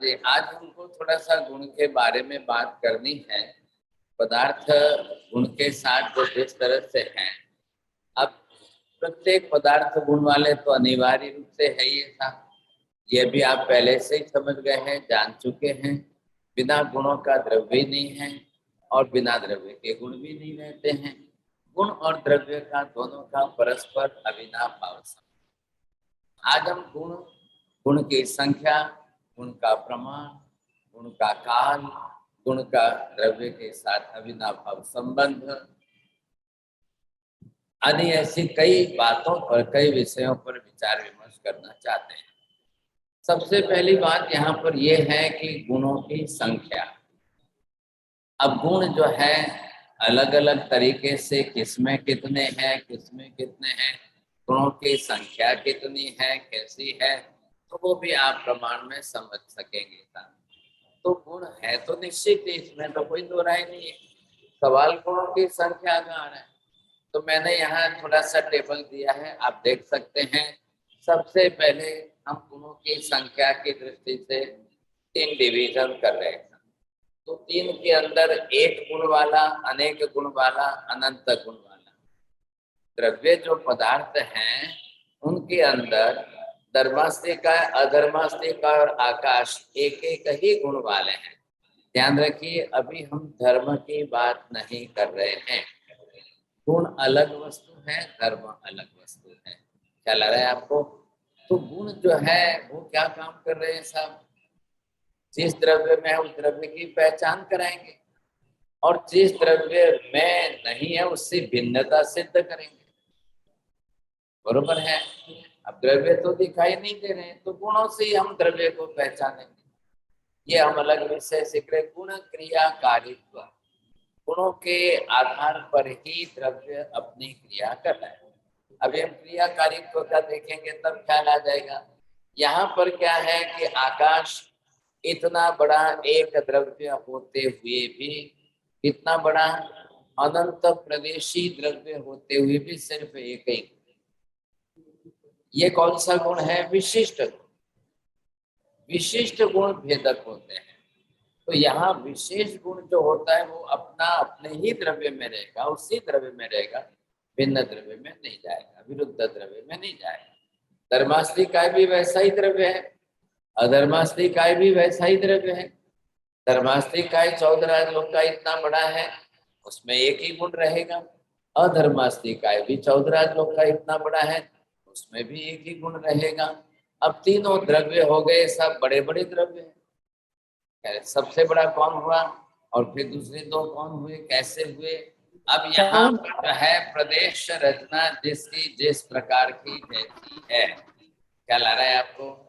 जी, आज हमको थोड़ा सा गुण के बारे में बात करनी है। पदार्थ गुण के साथ जो जिस तरह से हैं, अब प्रत्येक पदार्थ गुण वाले तो अनिवार्य रूप से है ही था। ये भी आप पहले से ही समझ गए हैं, जान चुके हैं। बिना गुणों का द्रव्य नहीं है और बिना द्रव्य के गुण भी नहीं रहते हैं। गुण और द्रव्य का दोनों का परस्पर अविनाभाव भाव। आज हम गुण की संख्या, गुण का प्रमाण, गुण का काल, गुण का द्रव्य के साथ अविनाभाव संबंध आदि ऐसी कई बातों पर, कई विषयों पर विचार विमर्श करना चाहते हैं। सबसे पहली बात यहाँ पर यह है कि गुणों की संख्या। अब गुण जो है अलग अलग तरीके से किसमें कितने हैं, किसमें कितने हैं, गुणों की संख्या कितनी है, कैसी है, तो वो भी आप प्रमाण में समझ सकेंगे। तो गुण है तो निश्चित ही, इसमें तो कोई दो राय नहीं है। सवाल गुणों की संख्या का आ रहा है, तो मैंने यहाँ थोड़ा सा टेबल दिया है, आप देख सकते हैं। सबसे पहले हम गुणों की संख्या की दृष्टि से 3 डिवीजन कर रहे हैं। तो 3 के अंदर एक गुण वाला, अनेक गुण वाला, अनंत गुण वाला। द्रव्य जो पदार्थ हैं उनके अंदर धर्मास्तिकाय, अधर्मास्तिकाय और आकाश एक एक ही गुण वाले हैं। ध्यान रखिए, अभी हम धर्म की बात नहीं कर रहे हैं। गुण अलग वस्तु है, धर्म अलग वस्तु है। क्या लग रहा है आपको? तो गुण जो है वो क्या काम कर रहे हैं साहब? जिस द्रव्य में है उस द्रव्य की पहचान कराएंगे, और जिस द्रव्य में नहीं है उससे भिन्नता सिद्ध करेंगे। बरोबर है? अब द्रव्य तो दिखाई नहीं दे रहे हैं, तो गुणों से ही हम द्रव्य को पहचानेंगे। ये हम अलग विषय सीख रहे। गुण क्रिया कारित्व, गुणों के आधार पर ही द्रव्य अपनी क्रिया कर रहा है। अभी हम क्रिया कारित्व का देखेंगे तब ख्याल आ जाएगा। यहाँ पर क्या है कि आकाश इतना बड़ा एक द्रव्य होते हुए भी, इतना बड़ा अनंत प्रदेशी द्रव्य होते हुए भी सिर्फ एक ही। ये कौन सा गुण है? विशिष्ट गुण। विशिष्ट गुण भेदक होते हैं। तो यहाँ विशेष गुण जो होता है वो अपना अपने ही द्रव्य में रहेगा, उसी द्रव्य में रहेगा, भिन्न द्रव्य में नहीं जाएगा, विरुद्ध द्रव्य में नहीं जाएगा। धर्मास्तिकाय भी वैसा ही द्रव्य है, अधर्मास्तिकाय भी वैसा ही द्रव्य है। धर्मास्तिकाय 14 लोग का इतना बड़ा है, उसमें एक ही गुण रहेगा। अधर्मास्तिकाय भी 14 लोग का इतना बड़ा है, उसमें भी एक ही गुण रहेगा। अब तीनों द्रव्य हो गए, सब बड़े बड़े द्रव्य हैं। सबसे बड़ा कौन हुआ और फिर दूसरे दो कौन हुए, कैसे हुए? अब यहाँ पर जो है प्रदेश रचना जिसकी जिस प्रकार की जैसी है। क्या ला रहा है आपको?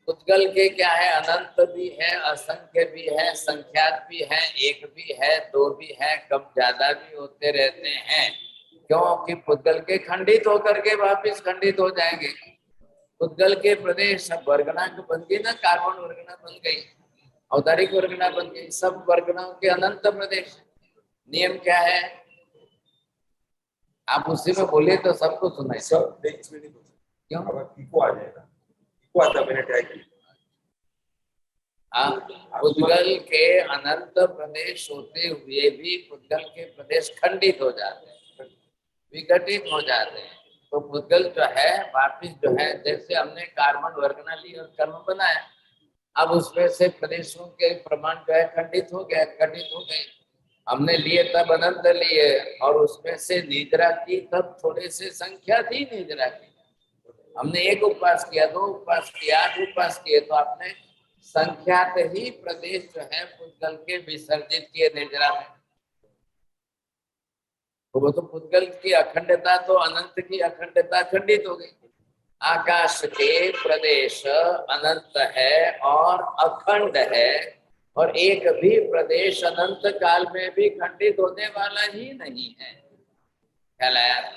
उत्कल के क्या है? अनंत भी है, असंख्य भी है, संख्यात भी है, एक भी है, दो भी है, कम ज्यादा भी होते रहते हैं। क्योंकि पुद्गल के खंडित होकर के वापिस खंडित हो जाएंगे। पुद्गल के प्रदेश सब वर्गनांक बन गई ना, कार्बन वर्गना बन गई, औदारिक वर्गना बन गई, सब वर्गनाओं के अनंत प्रदेश। नियम क्या है? आप उसी में बोलिए तो सबको सुनाई। सब देश में नहीं बोल सकते। क्यों? अब इको आ जाएगा, इको आता मैंने ट्राई किया। पुद्गल के अनंत प्रदेश होते हुए भी पुद्गल के प्रदेश खंडित हो जाते हैं, विघटित हो जाते हैं। तो पुद्गल जो है वापिस जो है, जैसे हमने कार्बन वर्गना ली और कर्म बनाया, अब उसमें से प्रदेशों के प्रमाण जो है खंडित हो गया, खंडित हो गए। हमने लिए तब अनंत लिए, और उसमें से निद्रा की तब थोड़े से संख्या थी निद्रा की। हमने एक उपवास किया, दो उपवास किया, 8 उपवास किए, तो आपने संख्यात ही प्रदेश जो है पुद्गल के विसर्जित किए निद्रा में। तो वो तो पुद्गल की अखंडता तो अनंत की अखंडता खंडित हो गई। आकाश के प्रदेश अनंत है और अखंड है, और एक भी प्रदेश अनंत काल में भी खंडित होने वाला ही नहीं है। ख्याल आया?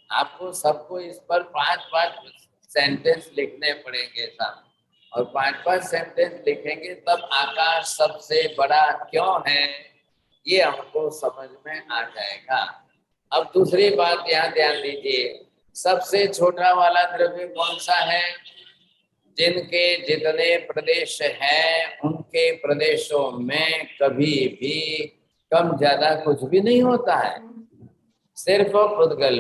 आपको सबको इस पर 5-5 सेंटेंस लिखने पड़ेंगे साहब, और 5-5 सेंटेंस लिखेंगे तब आकाश सबसे बड़ा क्यों है ये हमको समझ में आ जाएगा। अब दूसरी बात यहाँ ध्यान दीजिए, सबसे छोटा वाला द्रव्य कौन सा है? जिनके जितने प्रदेश हैं उनके प्रदेशों में कभी भी कम ज्यादा कुछ भी नहीं होता है। सिर्फ पुद्गल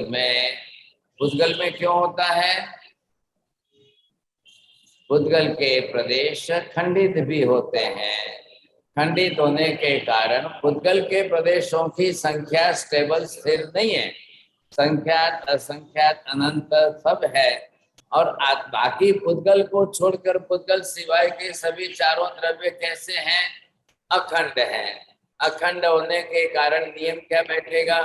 में क्यों होता है? पुद्गल के प्रदेश खंडित भी होते हैं। खंडित होने के कारण पुद्गल के प्रदेशों की संख्या स्टेबल स्थिर नहीं है। संख्यात असंख्यात अनंत सब है। और बाकी पुद्गल को छोड़कर पुद्गल सिवाय के सभी चारों द्रव्य कैसे हैं? अखंड हैं। अखंड होने के कारण नियम क्या बैठेगा?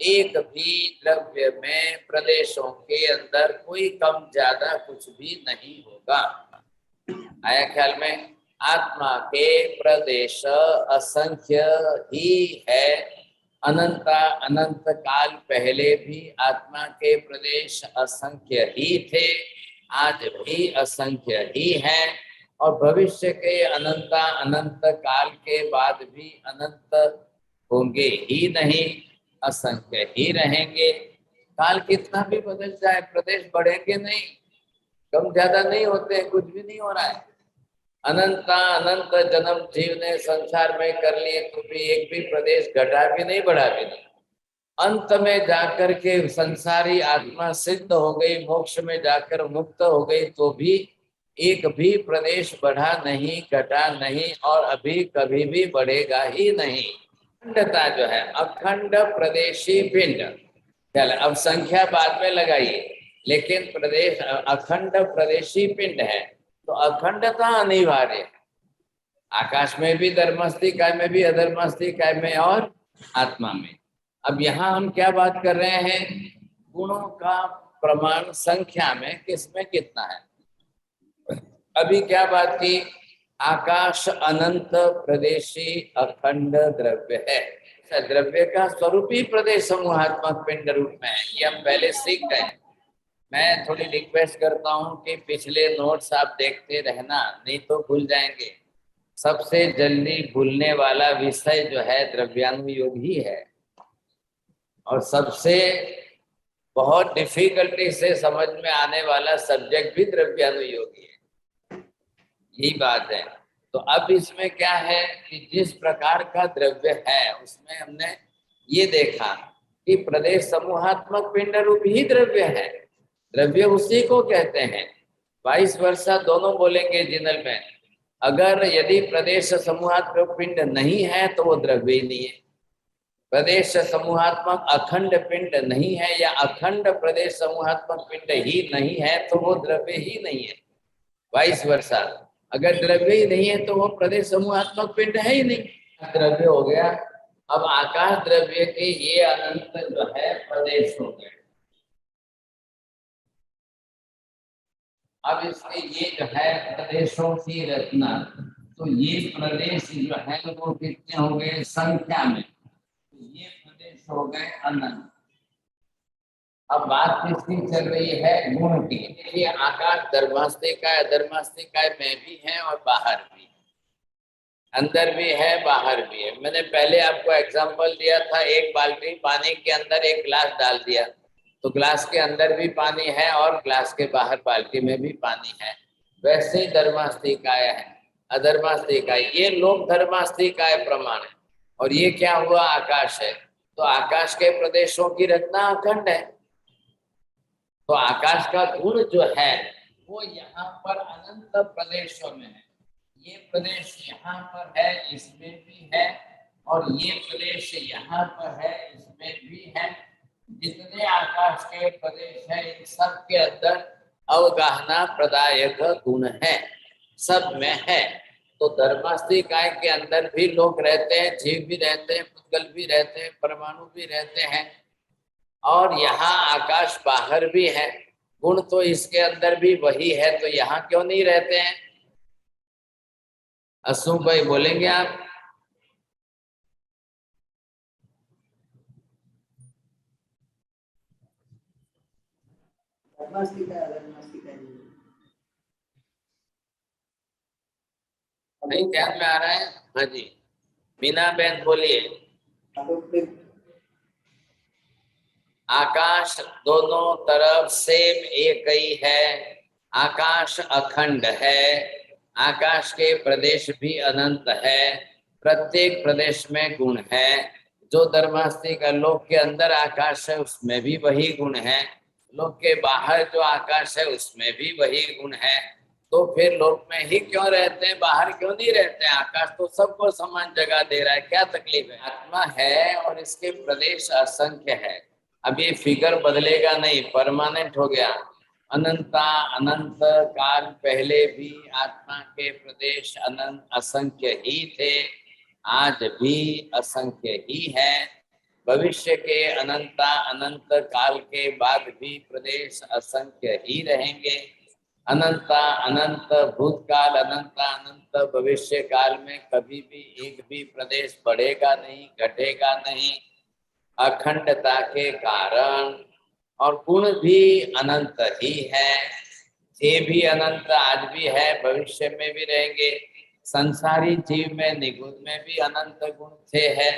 एक भी द्रव्य में प्रदेशों के अंदर कोई कम ज्यादा कुछ भी नहीं होगा। आया ख्याल में? आत्मा के प्रदेश असंख्य ही है। अनंत काल पहले भी आत्मा के प्रदेश असंख्य ही थे, आज भी असंख्य ही हैं, और भविष्य के अनंत काल के बाद भी अनंत होंगे ही नहीं, असंख्य ही रहेंगे। काल कितना भी बदल जाए प्रदेश बढ़ेंगे नहीं, कम ज्यादा नहीं होते, कुछ भी नहीं हो रहा है। अनंत जन्म जीव ने संसार में कर लिए तो भी एक भी प्रदेश घटा भी नहीं बढ़ा भी नहीं। अंत में जाकर के संसारी आत्मा सिद्ध हो गई, मोक्ष में जाकर मुक्त हो गई तो भी एक भी प्रदेश बढ़ा नहीं, घटा नहीं, और अभी कभी भी बढ़ेगा ही नहीं। अखंडता जो है, अखंड प्रदेशी पिंड। चल अब संख्या बाद में लगाइए, लेकिन प्रदेश अखंड प्रदेशी पिंड है तो अखंडता अनिवार्य है। आकाश में भी, धर्मस्थिकाय में भी, अधर्मस्थिकाय में और आत्मा में। अब यहाँ हम क्या बात कर रहे हैं? गुणों का प्रमाण संख्या में किसमें कितना है। अभी क्या बात की? आकाश अनंत प्रदेशी अखंड द्रव्य है। द्रव्य का स्वरूप ही प्रदेश समूहात्मक पिंड रूप में है, ये हम पहले सीख गए। मैं थोड़ी रिक्वेस्ट करता हूँ कि पिछले नोट्स आप देखते रहना, नहीं तो भूल जाएंगे। सबसे जल्दी भूलने वाला विषय जो है द्रव्यानुयोग ही है, और सबसे बहुत डिफिकल्टी से समझ में आने वाला सब्जेक्ट भी द्रव्यानुयोगी है। यही बात है। तो अब इसमें क्या है कि जिस प्रकार का द्रव्य है उसमें हमने ये देखा कि प्रदेश समूहात्मक पिंड रूप ही द्रव्य है। द्रव्य उसी को कहते हैं। 22 वर्षा दोनों बोलेंगे जिनल में। अगर यदि प्रदेश समूहात्मक पिंड नहीं है तो वो द्रव्य ही नहीं है। प्रदेश समूहात्मक अखंड पिंड नहीं है या अखंड प्रदेश समूहात्मक पिंड ही नहीं है तो वो द्रव्य ही नहीं है। 22 वर्षा अगर द्रव्य ही नहीं है तो वो प्रदेश समूहात्मक पिंड है ही नहीं, द्रव्य हो गया। अब आकाश द्रव्य के ये अनंत जो है प्रदेश हो गए। अब इसके ये जो है प्रदेशों की रचना, तो ये प्रदेश जो है वो कितने हो गए संख्या में? तो ये प्रदेश हो गए अनंत। अब बात किसकी चल रही है? गुण की। देखिए आकाश धर्मास्तिकाय अधर्मास्तिकाय में भी है और बाहर भी, अंदर भी है बाहर भी है। मैंने पहले आपको एग्जांपल दिया था, एक बाल्टी पानी के अंदर एक गिलास डाल दिया तो गिलास के अंदर भी पानी है और गिलास के बाहर बाल्टी में भी पानी है। वैसे ही धर्मास्तिकाय है, अधर्मास्तिकाय, ये लोक धर्मास्तिकाय प्रमाण है। और ये क्या हुआ? आकाश है। तो आकाश के प्रदेशों की रचना अखंड है। तो आकाश का गुण जो है वो यहाँ पर अनंत प्रदेशों में है। ये प्रदेश यहाँ पर है, इसमें भी है, और ये प्रदेश यहाँ पर है, इसमें भी है। जितने आकाश के प्रदेश है इन सब के अंदर अवगाहना प्रदायक गुण है, सब में है। तो धर्मास्तिकाय के अंदर भी लोग रहते हैं, जीव भी रहते हैं, पुद्गल भी रहते हैं, परमाणु भी रहते हैं, और यहाँ आकाश बाहर भी है। गुण तो इसके अंदर भी वही है, तो यहाँ क्यों नहीं रहते हैं? असु भाई बोलेंगे आप? नहीं ध्यान में आ रहा है? हाँ जी मीना बहन बोलिए। आकाश दोनों तरफ सेम एक ही है, आकाश अखंड है, आकाश के प्रदेश भी अनंत है, प्रत्येक प्रदेश में गुण है। जो धर्मास्ती का लोक के अंदर आकाश है उसमें भी वही गुण है, लोक के बाहर जो आकाश है उसमें भी वही गुण है। तो फिर लोक में ही क्यों रहते हैं, बाहर क्यों नहीं रहते हैं? आकाश तो सबको समान जगह दे रहा है, क्या तकलीफ है? आत्मा है और इसके प्रदेश असंख्य है। अब ये फिगर बदलेगा नहीं, परमानेंट हो गया। अनंता अनंत काल पहले भी आत्मा के प्रदेश अनंत असंख्य ही थे, आज भी असंख्य ही है। भविष्य के अनंता अनंत काल के बाद भी प्रदेश असंख्य ही रहेंगे। अनंता अनंत भूतकाल, अनंता अनंत भविष्य काल में कभी भी एक भी प्रदेश बढ़ेगा नहीं, घटेगा नहीं, अखंडता के कारण। और गुण भी अनंत ही है, थे भी अनंत, आज भी है, भविष्य में भी रहेंगे। संसारी जीव में निगुण में भी अनंत गुण थे है।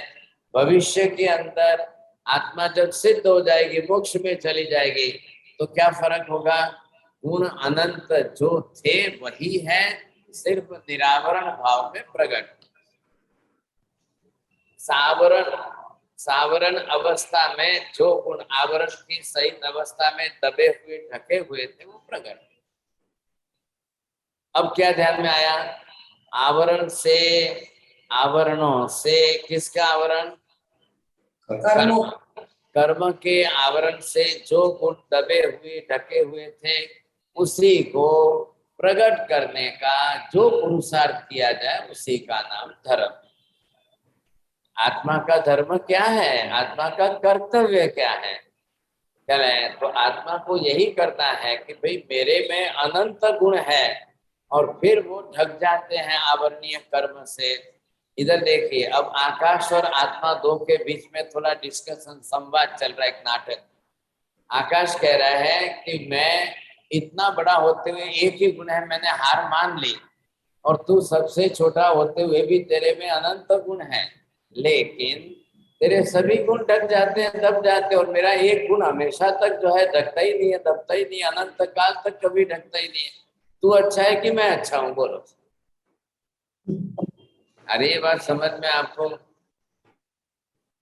भविष्य के अंदर आत्मा जब सिद्ध हो जाएगी, मोक्ष में चली जाएगी, तो क्या फर्क होगा? गुण अनंत जो थे वही है, सिर्फ निरावरण भाव में प्रकट। सावरण अवस्था में जो गुण आवरण की सहित अवस्था में दबे हुए ढके हुए थे वो प्रकट। अब क्या ध्यान में आया? आवरण से, आवरणों से, किसका आवरण? कर्म के आवरण से जो गुण दबे हुए ढके हुए थे उसी को प्रकट करने का जो पुरुषार्थ किया जाए उसी का नाम धर्म। आत्मा का धर्म क्या है? आत्मा का कर्तव्य क्या है? चले तो आत्मा को यही करना है कि भाई मेरे में अनंत गुण है, और फिर वो ढक जाते हैं आवरणीय कर्म से। इधर देखिए, अब आकाश और आत्मा दो के बीच में थोड़ा डिस्कशन, संवाद चल रहा है, एक नाटक। आकाश कह रहा है कि मैं इतना बड़ा होते हुए एक ही गुण है, मैंने हार मान ली, और तू सबसे छोटा होते हुए भी तेरे में अनंत गुण है, लेकिन तेरे सभी गुण ढक जाते हैं, दब जाते हैं, और मेरा एक गुण हमेशा तक जो है ढकता ही नहीं है, दबता ही नहीं, अनंत काल तक कभी ढकता ही नहीं है। तू अच्छा है कि मैं अच्छा हूं? बोलो। अरे ये बात समझ में आपको?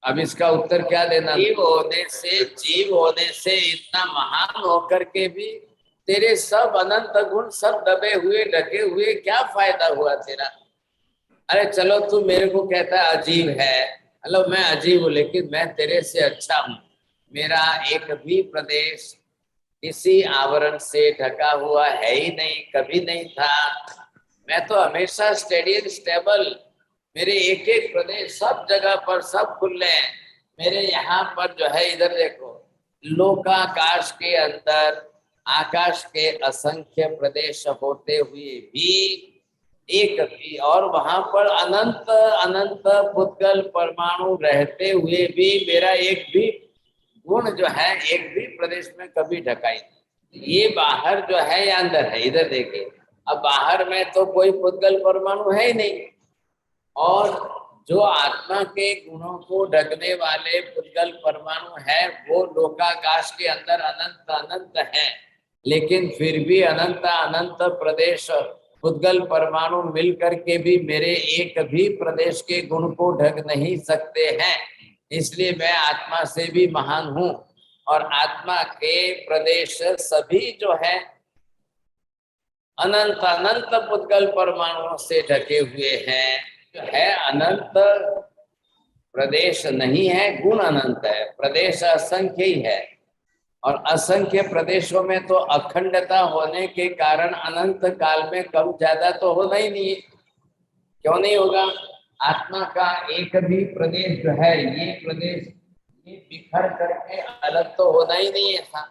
अब इसका उत्तर क्या देना? जीव होने से इतना महान होकर के भी तेरे सब अनंत गुण सब दबे हुए ढके हुए, क्या फायदा हुआ तेरा? अरे चलो तू मेरे को कहता है अजीब है, हेलो मैं अजीब हूँ, लेकिन मैं तेरे से अच्छा हूँ। मेरा एक भी प्रदेश किसी आवरण से ढका हुआ है ही नहीं, कभी नहीं था। मैं तो हमेशा स्टेडी एंड स्टेबल, मेरे एक एक प्रदेश सब जगह पर सब खुले हैं। मेरे यहाँ पर जो है, इधर देखो, लोकाकाश के अंदर आकाश के असंख्य प्रदेश होते हुए भी एक भी, और वहां पर अनंत अनंत पुद्गल परमाणु रहते हुए भी मेरा एक भी गुण जो है एक भी प्रदेश में कभी ढका ही नहीं। ये बाहर जो है या अंदर है? इधर देखिए, अब बाहर में तो कोई पुद्गल परमाणु है ही नहीं, और जो आत्मा के गुणों को ढकने वाले पुद्गल परमाणु है वो लोकाकाश के अंदर अनंत अनंत है, लेकिन फिर भी अनंत अनंत प्रदेश पुद्गल परमाणु मिल करके भी मेरे एक भी प्रदेश के गुण को ढक नहीं सकते हैं। इसलिए मैं आत्मा से भी महान हूं, और आत्मा के प्रदेश सभी जो है अनंत अनंत पुद्गल परमाणुओं से ढके हुए हैं। जो है अनंत प्रदेश नहीं है, गुण अनंत है, प्रदेश असंख्य ही है, और असंख्य प्रदेशों में तो अखंडता होने के कारण अनंत काल में कम ज्यादा तो होना ही नहीं है। क्यों नहीं होगा? आत्मा का एक भी प्रदेश जो है, ये प्रदेश ये बिखर करके अलग तो होना ही नहीं है था।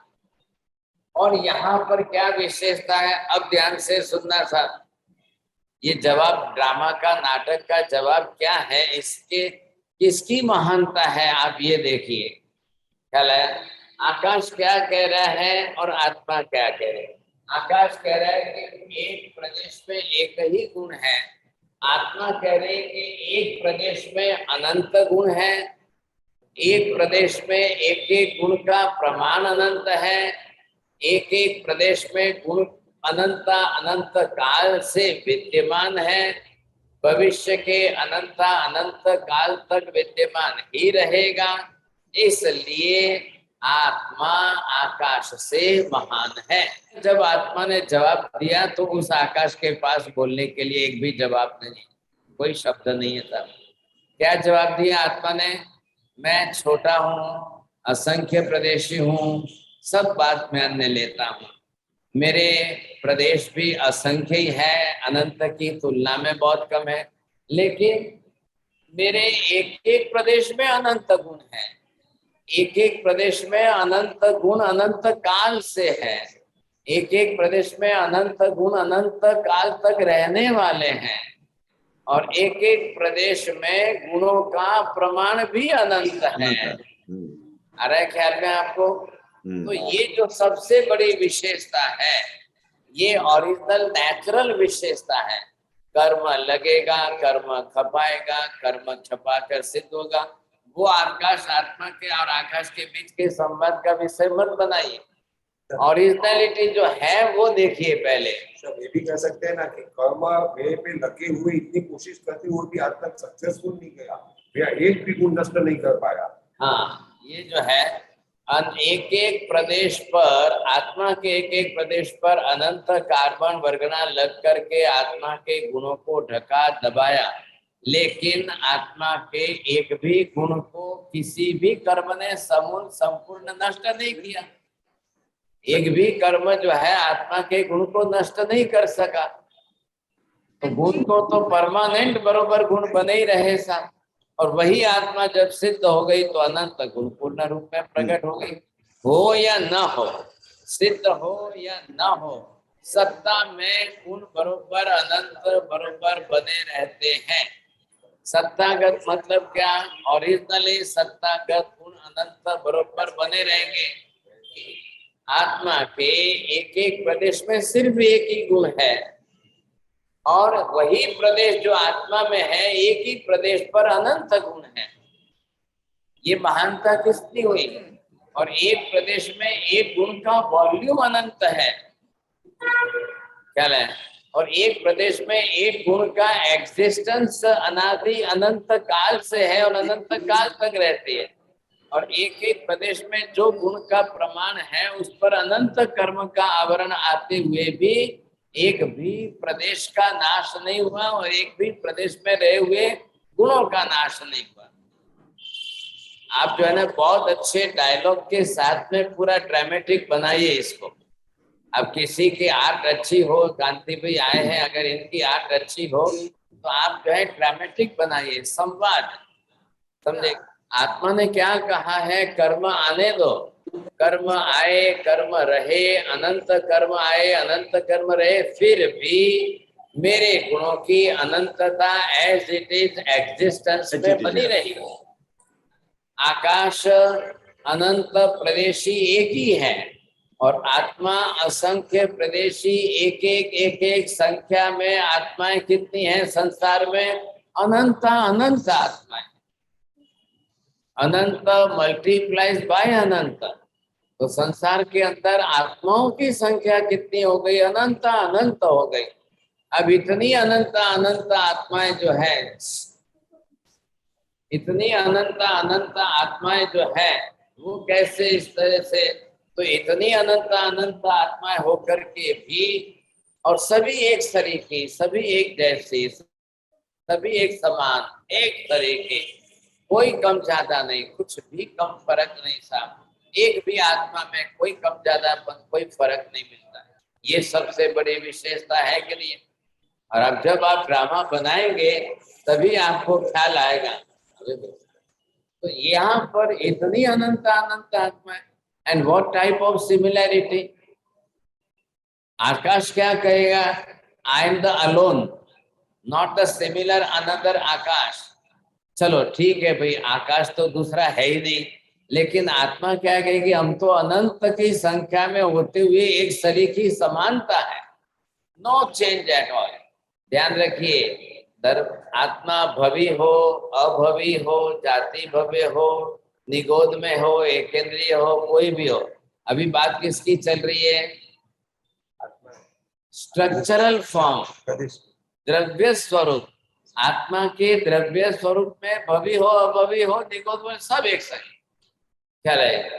और यहाँ पर क्या विशेषता है, अब ध्यान से सुनना था। ये जवाब, ड्रामा का, नाटक का जवाब क्या है, इसके किसकी महानता है, आप ये देखिए। ख्याल है? आकाश क्या कह रहा है और आत्मा क्या कह रहे हैं? आकाश कह रहा है कि एक प्रदेश में एक ही गुण है, आत्मा कह रहे हैं कि एक प्रदेश में अनंत गुण है, एक प्रदेश में एक एक गुण का प्रमाण अनंत है, एक एक प्रदेश में गुण अनंत अनंत काल से विद्यमान है, भविष्य के अनंत अनंत काल तक विद्यमान ही रहेगा। इसलिए आत्मा आकाश से महान है। जब आत्मा ने जवाब दिया तो उस आकाश के पास बोलने के लिए एक भी जवाब नहीं, कोई शब्द नहीं है। तब क्या जवाब दिया आत्मा ने? मैं छोटा हूँ, असंख्य प्रदेशी हूँ, सब बात मैं अन्य लेता हूँ। मेरे प्रदेश भी असंख्य ही है, अनंत की तुलना में बहुत कम है, लेकिन मेरे एक एक प्रदेश में अनंत गुण है। एक एक प्रदेश में अनंत गुण अनंत काल से है। एक एक प्रदेश में अनंत गुण अनंत काल तक रहने वाले हैं। और एक एक प्रदेश में गुणों का प्रमाण भी अनंत है। आ रहा है ख्याल में आपको? तो ये जो सबसे बड़ी विशेषता है, ये ओरिजिनल नेचुरल विशेषता है। कर्म लगेगा, कर्म खपाएगा, कर्म छपा कर सिद्ध होगा। वो आकाश आत्मा के और आकाश के बीच के संबंध का विषय मत बनाइए। ओरिजिनलिटी जो है वो देखिए पहले। सब ये भी कह सकते हैं ना कि कर्म वे पे लगे हुए इतनी कोशिश करते हुए भी आज तक सक्सेसफुल नहीं गया, वे एक भी गुण नष्ट नहीं कर पाया। हाँ, ये जो है एक एक प्रदेश पर, आत्मा के एक एक प्रदेश पर अनंत कार्बन वर्गना लग करके आत्मा के गुणों को ढका दबाया, लेकिन आत्मा के एक भी गुण को किसी भी कर्म ने समूल संपूर्ण नष्ट नहीं किया। एक भी कर्म जो है आत्मा के गुण को नष्ट नहीं कर सका। तो गुण को तो परमानेंट बरोबर गुण बने ही रहे साथ। और वही आत्मा जब सिद्ध हो गई तो अनंत गुण पूर्ण रूप में प्रकट हो गई। हो या न हो, सिद्ध हो या न हो, सत्ता में गुण बरोबर अनंत बरोबर बने रहते हैं। सत्तागत मतलब क्या? ओरिजिनली सत्तागत गुण अनंत बरोबर बने रहेंगे। आत्मा के एक एक प्रदेश में सिर्फ एक ही गुण है, और वही प्रदेश जो आत्मा में है एक ही प्रदेश पर अनंत गुण है। ये महानता किसकी हुई? और एक प्रदेश में एक गुण का वॉल्यूम अनंत है, क्या है? और एक प्रदेश में एक गुण का एग्जिस्टेंस अनादि अनंत काल से है और अनंत काल तक रहती है। और एक एक प्रदेश में जो गुण का प्रमाण है उस पर अनंत कर्म का आवरण आते हुए भी एक भी प्रदेश का नाश नहीं हुआ, और एक भी प्रदेश में रहे हुए गुणों का नाश नहीं हुआ। आप जो है ना बहुत अच्छे डायलॉग के साथ में पूरा ड्रामेटिक बनाइए इसको। अब किसी की आर्ट अच्छी हो, कांति भाई आए हैं, अगर इनकी आर्ट अच्छी हो तो आप जो है ड्रामेटिक बनाइए, संवाद, समझे? आत्मा ने क्या कहा है? कर्म आने दो, कर्म आए कर्म रहे, अनंत कर्म आए अनंत कर्म रहे, फिर भी मेरे गुणों की अनंतता एज इट इज एग्जिस्टेंस में बनी रही। आकाश अनंत प्रदेशी एक ही है और आत्मा असंख्य प्रदेशी एक एक संख्या में आत्माएं कितनी हैं संसार में? अनंत अनंत आत्माएं। अनंत मल्टीप्लाइज बाय अनंत, तो संसार के अंदर आत्माओं की संख्या कितनी हो गई? अनंत अनंत हो गई। अब इतनी अनंत अनंत आत्माएं जो है, इतनी अनंत अनंत आत्माएं जो है वो कैसे इस तरह से? तो इतनी अनंत अनंत आत्माएं होकर के भी, और सभी एक सरीकी, सभी एक जैसी, सभी एक समान, एक तरीके, कोई कम ज्यादा नहीं, कुछ भी कम फर्क नहीं साहब। एक भी आत्मा में कोई कम ज्यादा कोई फर्क नहीं मिलता है। ये सबसे बड़ी विशेषता है कि नहीं? और अब जब आप ड्रामा बनाएंगे तभी आपको ख्याल आएगा। तो यहाँ पर इतनी अनंत अनंत आत्मा है। And what type of similarity? आकाश क्या कहेगा? I am the alone, not the similar another आकाश। चलो ठीक है भाई, आकाश तो दूसरा है ही नहीं, लेकिन आत्मा क्या कहेगी? हम तो अनंत की संख्या में होते हुए एक सरीखी समानता है, नो चेंज एट ऑल। ध्यान रखिए, आत्मा भवी हो, अभवी हो, जाति भव्य हो, निगोद में हो, एकेंद्रीय हो, कोई भी हो, अभी बात किसकी चल रही है? स्ट्रक्चरल फॉर्म, कभी द्रव्य स्वरूप, आत्मा के द्रव्य स्वरूप में भवी हो अभवी हो निगोद में सब एक सही क्या रहेगा।